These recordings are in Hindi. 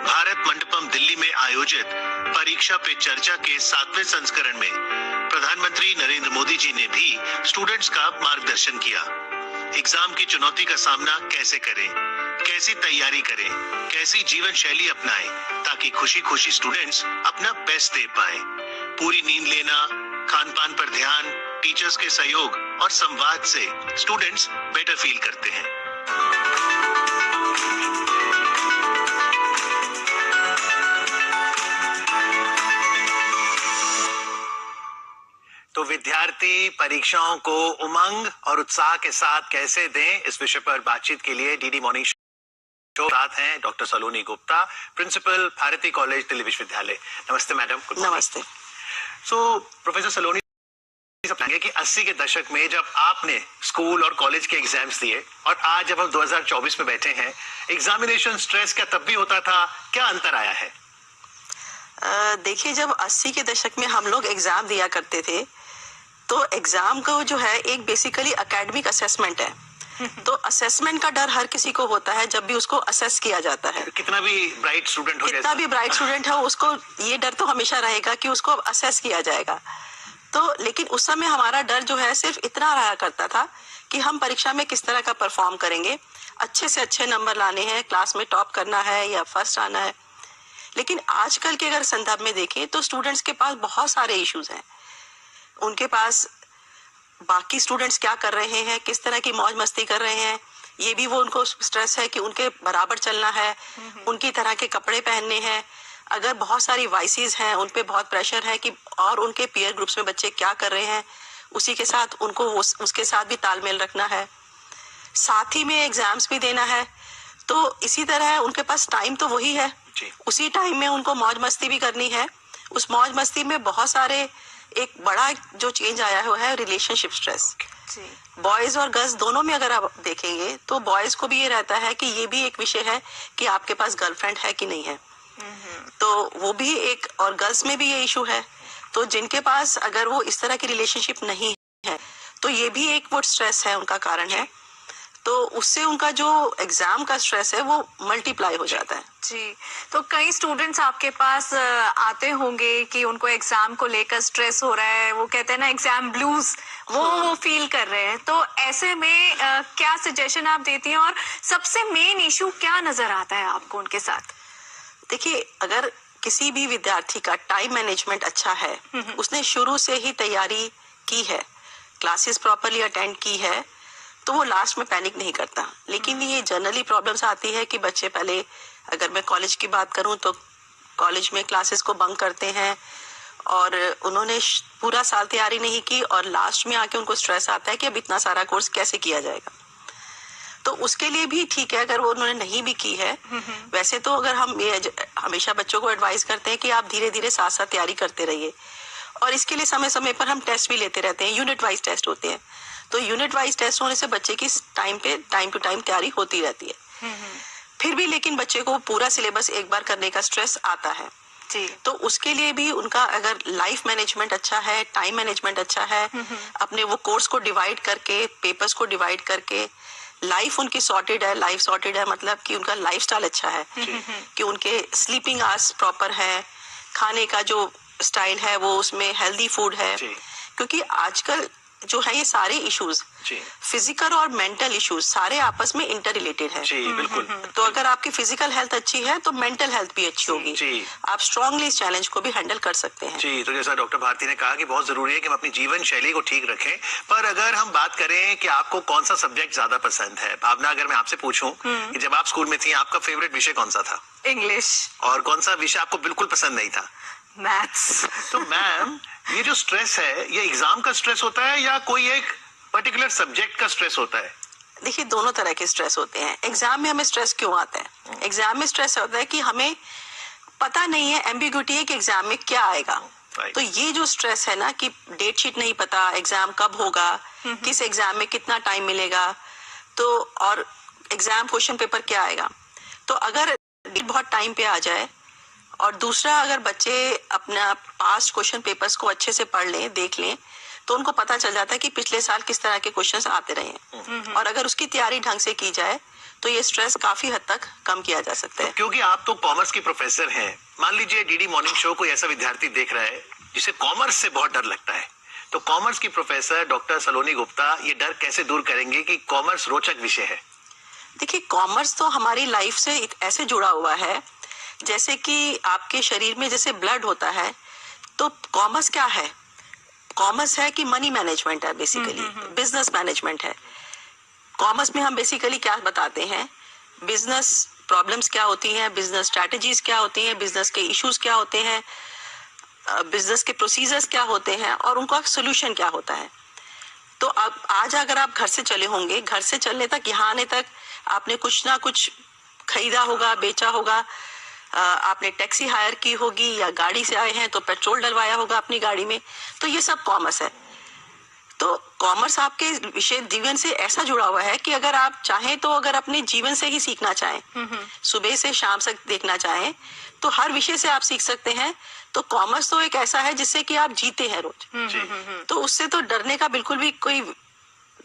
भारत मंडपम दिल्ली में आयोजित परीक्षा पे चर्चा के 7वें संस्करण में प्रधानमंत्री नरेंद्र मोदी जी ने भी स्टूडेंट्स का मार्गदर्शन किया। एग्जाम की चुनौती का सामना कैसे करें, कैसी तैयारी करें, कैसी जीवन शैली अपनाएं ताकि खुशी खुशी स्टूडेंट्स अपना बेस्ट दे पाए। पूरी नींद लेना, खान पान पर ध्यान, टीचर्स के सहयोग और संवाद से स्टूडेंट्स बेटर फील करते हैं। तो विद्यार्थी परीक्षाओं को उमंग और उत्साह के साथ कैसे दें, इस विषय पर बातचीत के लिए डीडी मॉर्निंग शो साथ हैं डॉक्टर सलोनी गुप्ता, प्रिंसिपल भारती कॉलेज दिल्ली विश्वविद्यालय। नमस्ते मैडम। नमस्ते। सो प्रोफेसर सलोनी, कि 80 के दशक में जब आपने स्कूल और कॉलेज के एग्जाम्स दिए और आज जब हम 2024 में बैठे हैं, एग्जामिनेशन स्ट्रेस क्या तब भी होता था, क्या अंतर आया है? देखिए, जब 80 के दशक में हम लोग एग्जाम दिया करते थे तो एग्जाम को जो है एक बेसिकली एकेडमिक असेसमेंट है। तो असेसमेंट का डर हर किसी को होता है जब भी उसको असेस किया जाता है। कितना भी ब्राइट स्टूडेंट हो उसको ये डर तो हमेशा रहेगा कि उसको असेस किया जाएगा। तो लेकिन उस समय हमारा डर जो है सिर्फ इतना रहा करता था कि हम परीक्षा में किस तरह का परफॉर्म करेंगे, अच्छे से अच्छे नंबर लाने हैं, क्लास में टॉप करना है या फर्स्ट आना है। लेकिन आजकल के अगर संदर्भ में देखें तो स्टूडेंट्स के पास बहुत सारे इश्यूज हैं। उनके पास बाकी स्टूडेंट्स क्या कर रहे हैं, किस तरह की मौज मस्ती कर रहे हैं, ये भी वो उनको स्ट्रेस है कि उनके बराबर चलना है, उनकी तरह के कपड़े पहनने हैं। अगर बहुत सारी वाइसेस हैं, उन पे बहुत प्रेशर है कि और उनके पीयर ग्रुप्स में बच्चे क्या कर रहे हैं, उसी के साथ उनको उसके साथ भी तालमेल रखना है, साथ ही में एग्जाम्स भी देना है। तो इसी तरह उनके पास टाइम तो वही है, उसी टाइम में उनको मौज मस्ती भी करनी है। उस मौज मस्ती में बहुत सारे एक बड़ा जो चेंज आया हुआ है रिलेशनशिप स्ट्रेस। बॉयज और गर्ल्स दोनों में अगर आप देखेंगे तो बॉयज को भी ये रहता है कि ये भी एक विषय है कि आपके पास गर्लफ्रेंड है कि नहीं है। तो वो भी एक, और गर्ल्स में भी ये इशू है। तो जिनके पास अगर वो इस तरह की रिलेशनशिप नहीं है तो ये भी एक वो स्ट्रेस है, उनका कारण है। तो उससे उनका जो एग्जाम का स्ट्रेस है वो मल्टीप्लाई हो जाता है। जी, तो कई स्टूडेंट्स आपके पास आते होंगे कि उनको एग्जाम को लेकर स्ट्रेस हो रहा है, वो कहते हैं ना एग्जाम ब्लूज, वो फील कर रहे हैं। तो ऐसे में क्या सजेशन आप देती हैं और सबसे मेन इशू क्या नजर आता है आपको उनके साथ? देखिए, अगर किसी भी विद्यार्थी का टाइम मैनेजमेंट अच्छा है, उसने शुरू से ही तैयारी की है, क्लासेस प्रॉपरली अटेंड की है, तो वो लास्ट में पैनिक नहीं करता। लेकिन ये जनरली प्रॉब्लम्स आती है कि बच्चे पहले, अगर मैं कॉलेज की बात करूं तो कॉलेज में क्लासेस को बंक करते हैं और उन्होंने पूरा साल तैयारी नहीं की और लास्ट में आके उनको स्ट्रेस आता है कि अब इतना सारा कोर्स कैसे किया जाएगा। तो उसके लिए भी ठीक है अगर वो उन्होंने नहीं भी की है। वैसे तो अगर हम ये हमेशा बच्चों को एडवाइस करते हैं कि आप धीरे धीरे साथ साथ तैयारी करते रहिए, और इसके लिए समय समय पर हम टेस्ट भी लेते रहते हैं, यूनिट वाइज टेस्ट होते हैं। तो यूनिट वाइज टेस्ट होने से बच्चे की टाइम टू टाइम तैयारी होती रहती है। फिर भी लेकिन बच्चे को पूरा सिलेबस एक बार करने का स्ट्रेस आता है जी। तो उसके लिए भी उनका अगर लाइफ मैनेजमेंट अच्छा है, टाइम मैनेजमेंट अच्छा है, अपने वो कोर्स को डिवाइड करके, पेपर्स को डिवाइड करके, लाइफ उनकी सॉर्टेड है। लाइफ सॉर्टेड है मतलब कि उनका लाइफस्टाइल अच्छा है, कि उनके स्लीपिंग आवर्स प्रॉपर है, खाने का जो स्टाइल है वो उसमें हेल्दी फूड है। क्योंकि आजकल जो है ये सारे इश्यूज, फिजिकल और मेंटल इश्यूज सारे आपस में इंटर रिलेटेड है। जी, बिल्कुल। तो अगर आपकी फिजिकल हेल्थ अच्छी है तो मेंटल हेल्थ भी अच्छी होगी, आप स्ट्रांगली इस चैलेंज को भी हैंडल कर सकते हैं। जी, तो जैसा डॉक्टर भारती ने कहा कि बहुत जरूरी है कि हम अपनी जीवन शैली को ठीक रखें। पर अगर हम बात करें कि आपको कौन सा सब्जेक्ट ज्यादा पसंद है, भावना, अगर मैं आपसे पूछूं कि जब आप स्कूल में थी आपका फेवरेट विषय कौन सा था? इंग्लिश। और कौन सा विषय आपको बिल्कुल पसंद नहीं था? मैथ्स। तो मैम, ये जो स्ट्रेस है ये एग्जाम का स्ट्रेस होता है या कोई एक पर्टिकुलर सब्जेक्ट का स्ट्रेस होता है? देखिए, दोनों तरह के स्ट्रेस होते हैं। एग्जाम में हमें स्ट्रेस क्यों आता है? एग्जाम में स्ट्रेस होता है कि हमें पता नहीं है, एम्बिग्यूटी है कि एग्जाम में क्या आएगा। तो ये जो स्ट्रेस है ना कि डेट शीट नहीं पता, एग्जाम कब होगा, किस एग्जाम में कितना टाइम मिलेगा, तो और एग्जाम क्वेश्चन पेपर क्या आएगा। तो अगर बहुत टाइम पे आ जाए और दूसरा अगर बच्चे अपना पास्ट क्वेश्चन पेपर्स को अच्छे से पढ़ लें, देख लें, तो उनको पता चल जाता है कि पिछले साल किस तरह के क्वेश्चंस आते रहे हैं, और अगर उसकी तैयारी ढंग से की जाए तो ये स्ट्रेस काफी हद तक कम किया जा सकता है। क्योंकि आप तो कॉमर्स की प्रोफेसर हैं, मान लीजिए डीडी मॉर्निंग शो कोई ऐसा विद्यार्थी देख रहा है जिसे कॉमर्स से बहुत डर लगता है, तो कॉमर्स की प्रोफेसर डॉक्टर सलोनी गुप्ता ये डर कैसे दूर करेंगे कि कॉमर्स रोचक विषय है? देखिए, कॉमर्स तो हमारी लाइफ से ऐसे जुड़ा हुआ है जैसे कि आपके शरीर में जैसे ब्लड होता है, तो कॉमर्स क्या है? कॉमर्स है कि मनी मैनेजमेंट है, बेसिकली बिजनेस मैनेजमेंट है। कॉमर्स में हम बेसिकली क्या बताते हैं, बिजनेस प्रॉब्लम्स क्या होती हैं, बिजनेस स्ट्रैटेजीज क्या होती हैं, बिजनेस के इश्यूज क्या होते हैं, बिजनेस के प्रोसीजर्स क्या होते हैं और उनका सोल्यूशन क्या होता है। तो अब आज अगर आप घर से चले होंगे, घर से चलने तक, यहाँ आने तक आपने कुछ ना कुछ खरीदा होगा, बेचा होगा, आपने टैक्सी हायर की होगी या गाड़ी से आए हैं तो पेट्रोल डलवाया होगा अपनी गाड़ी में, तो ये सब कॉमर्स है। तो कॉमर्स आपके विषय जीवन से ऐसा जुड़ा हुआ है कि अगर आप चाहें तो अगर अपने जीवन से ही सीखना चाहें, सुबह से शाम तक देखना चाहें, तो हर विषय से आप सीख सकते हैं। तो कॉमर्स तो एक ऐसा है जिससे कि आप जीते हैं रोज, तो उससे तो डरने का बिल्कुल भी कोई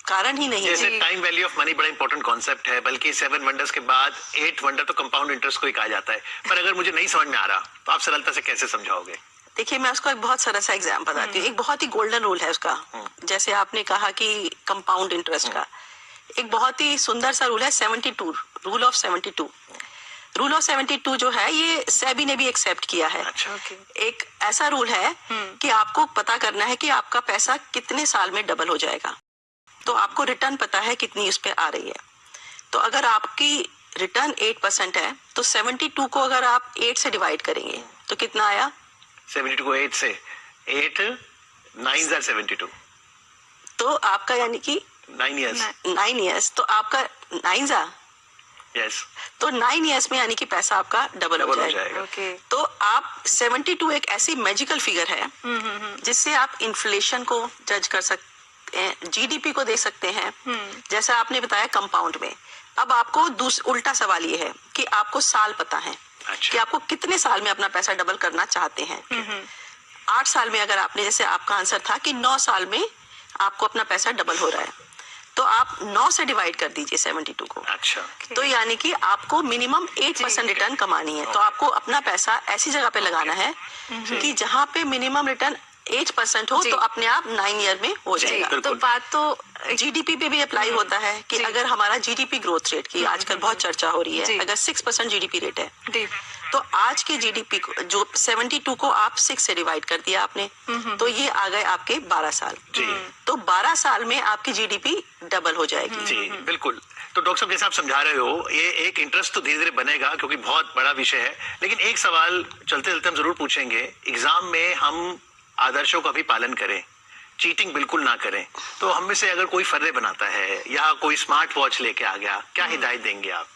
कारण ही नहीं है। जैसे टाइम वैल्यू ऑफ मनी बड़ा इंपॉर्टेंट कॉन्सेप्ट है, बल्कि 7 वंडर्स के बाद 8 वंडर तो कंपाउंड इंटरेस्ट को ही कहा जाता है। पर अगर मुझे नहीं समझ में आ रहा तो आप सरलता से कैसे समझाओगे? देखिए, मैं उसका एक बहुत सरल सा एग्जाम बताती हूँ। एक बहुत ही गोल्डन रूल है उसका, जैसे आपने कहा कि कंपाउंड इंटरेस्ट का एक बहुत ही सुंदर सा रूल है, 72 रूल ऑफ 72। रूल ऑफ 72 जो है ये सेबी ने भी एक्सेप्ट किया है। अच्छा, एक ऐसा रूल है कि आपको पता करना है कि आपका पैसा कितने साल में डबल हो जाएगा। तो आपको रिटर्न पता है कितनी उस पे आ रही है। तो अगर आपकी रिटर्न 8% है तो 72 को अगर आप 8 से डिवाइड करेंगे तो कितना आया? 72 को 8 से 8 9 are 72, तो आपका यानी कि 9 ईयर्स, तो आपका 9 यस, तो 9 ईयर्स में यानी कि पैसा आपका डबल हो जाएगा। तो आप 72 एक ऐसी मैजिकल फिगर है जिससे आप इन्फ्लेशन को जज कर सकते हैं, जीडीपी को देख सकते हैं, जैसा आपने बताया कंपाउंड में। अब आपको उल्टा सवाल ये है कि आपको साल पता है कि आपको कितने साल में अपना पैसा डबल करना चाहते हैं। 8 साल में अगर आपने, जैसे आपका आंसर था कि 9 साल में आपको अपना पैसा डबल हो रहा है, तो आप 9 से डिवाइड कर दीजिए 72 को। अच्छा, तो यानी कि आपको मिनिमम 8% रिटर्न कमानी है। तो आपको अपना पैसा ऐसी जगह पे लगाना है कि जहाँ पे मिनिमम रिटर्न 8% हो, तो अपने आप 9 ईयर में हो जाएगा। तो बात तो जीडीपी पे भी अप्लाई होता है कि अगर हमारा जीडीपी ग्रोथ रेट की आजकल बहुत चर्चा हो रही है, अगर 6% जीडीपी रेट है तो आज के जीडीपी को जो 72 को आप 6 से डिवाइड कर दिया आपने, तो ये आ गए आपके 12 साल। तो 12 साल में आपकी जीडीपी डबल हो जाएगी। जी बिल्कुल। तो डॉक्टर साहब, जैसे आप समझा रहे हो, ये एक इंटरेस्ट तो धीरे धीरे बनेगा क्योंकि बहुत बड़ा विषय है। लेकिन एक सवाल चलते चलते हम जरूर पूछेंगे, एग्जाम में हम आदर्शों का भी पालन करें, चीटिंग बिल्कुल ना करें। तो हम में से अगर कोई फर्रे बनाता है या कोई स्मार्ट वॉच लेके आ गया, क्या हिदायत देंगे आप?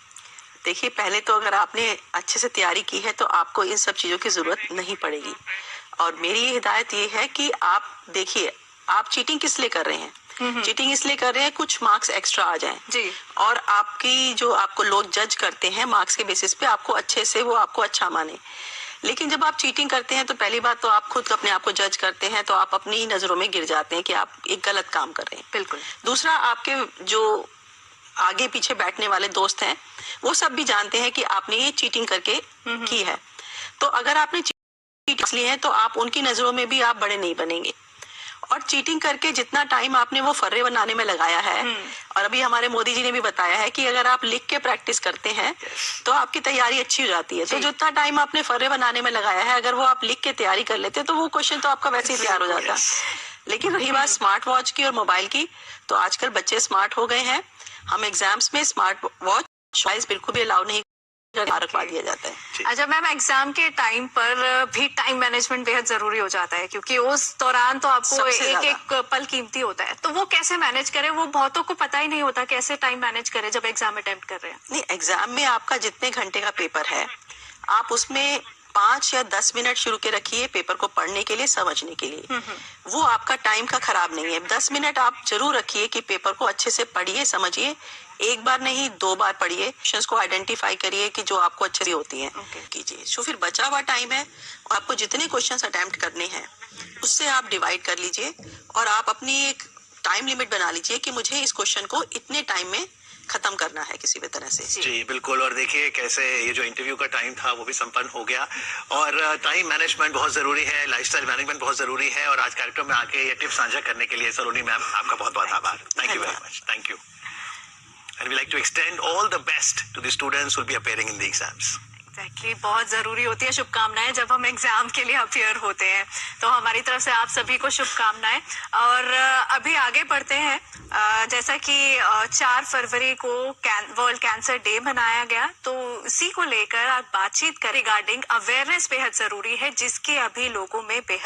देखिए, पहले तो अगर आपने अच्छे से तैयारी की है तो आपको इन सब चीजों की जरूरत नहीं पड़ेगी। और मेरी ये हिदायत ये है कि आप देखिए, आप चीटिंग किस लिए कर रहे हैं? चीटिंग इसलिए कर रहे हैं कुछ मार्क्स एक्स्ट्रा आ जाएं जी, और आपकी जो आपको लोग जज करते हैं मार्क्स के बेसिस पे, आपको अच्छे से वो आपको अच्छा माने। लेकिन जब आप चीटिंग करते हैं तो पहली बात तो आप खुद अपने आप को जज करते हैं, तो आप अपनी नजरों में गिर जाते हैं कि आप एक गलत काम कर रहे हैं। बिल्कुल। दूसरा, आपके जो आगे पीछे बैठने वाले दोस्त हैं वो सब भी जानते हैं कि आपने ये चीटिंग करके की है। तो अगर आपने चीटिंग की है तो आप उनकी नजरों में भी आप बड़े नहीं बनेंगे। और चीटिंग करके जितना टाइम आपने वो फर्रे बनाने में लगाया है, और अभी हमारे मोदी जी ने भी बताया है कि अगर आप लिख के प्रैक्टिस करते हैं तो आपकी तैयारी अच्छी हो जाती है। तो जितना टाइम आपने फर्रे बनाने में लगाया है, अगर वो आप लिख के तैयारी कर लेते तो वो क्वेश्चन तो आपका वैसे ही तैयार हो जाता। लेकिन रही बात स्मार्ट वॉच की और मोबाइल की, तो आजकल बच्चे स्मार्ट हो गए हैं। हम एग्जाम्स में स्मार्ट वॉच चॉइस बिल्कुल भी अलाउ नहीं रखवा दिया जाता है। अच्छा मैम, एग्जाम के टाइम पर भी टाइम मैनेजमेंट बेहद जरूरी हो जाता है क्योंकि उस दौरान तो आपको एक एक पल कीमती होता है। तो वो कैसे मैनेज करें? वो बहुतों को पता ही नहीं होता कैसे टाइम मैनेज करें जब एग्जाम अटेम्प्ट कर रहे हैं। नहीं, एग्जाम में आपका जितने घंटे का पेपर है आप उसमें 5 या 10 मिनट शुरू के रखिए पेपर को पढ़ने के लिए, समझने के लिए। वो आपका टाइम का खराब नहीं है। 10 मिनट आप जरूर रखिए कि पेपर को अच्छे से पढ़िए, समझिए। एक बार नहीं 2 बार पढ़िए, क्वेश्चंस को आइडेंटिफाई करिए कि जो आपको अच्छे से होती हैं कीजिए। तो फिर बचा हुआ टाइम है, आपको जितने क्वेश्चंस अटेम्प्ट करने हैं उससे आप डिवाइड कर लीजिए और आप अपनी एक टाइम लिमिट बना लीजिए कि मुझे इस क्वेश्चन को इतने टाइम में खत्म करना है किसी भी तरह से। जी बिल्कुल। और देखिए कैसे ये जो इंटरव्यू का टाइम था वो भी संपन्न हो गया। और टाइम मैनेजमेंट बहुत जरूरी है, लाइफस्टाइल मैनेजमेंट बहुत जरूरी है। और आज कार्यक्रम में आके ये टिप्स साझा करने के लिए सलोनी मैम आपका बहुत बहुत आभार। Thank you very much. Thank you. And we like to extend all the best to the students who will be appearing in the exams. Exactly, बहुत जरूरी होती है शुभकामनाएं जब हम एग्जाम के लिए अपियर होते हैं। तो हमारी तरफ से आप सभी को शुभकामनाएं। और अभी आगे बढ़ते हैं। जैसा कि 4 फरवरी को वर्ल्ड कैंसर डे मनाया गया, तो इसी को लेकर आज बातचीत करें। रिगार्डिंग अवेयरनेस बेहद जरूरी है, जिसकी अभी लोगों में बेहद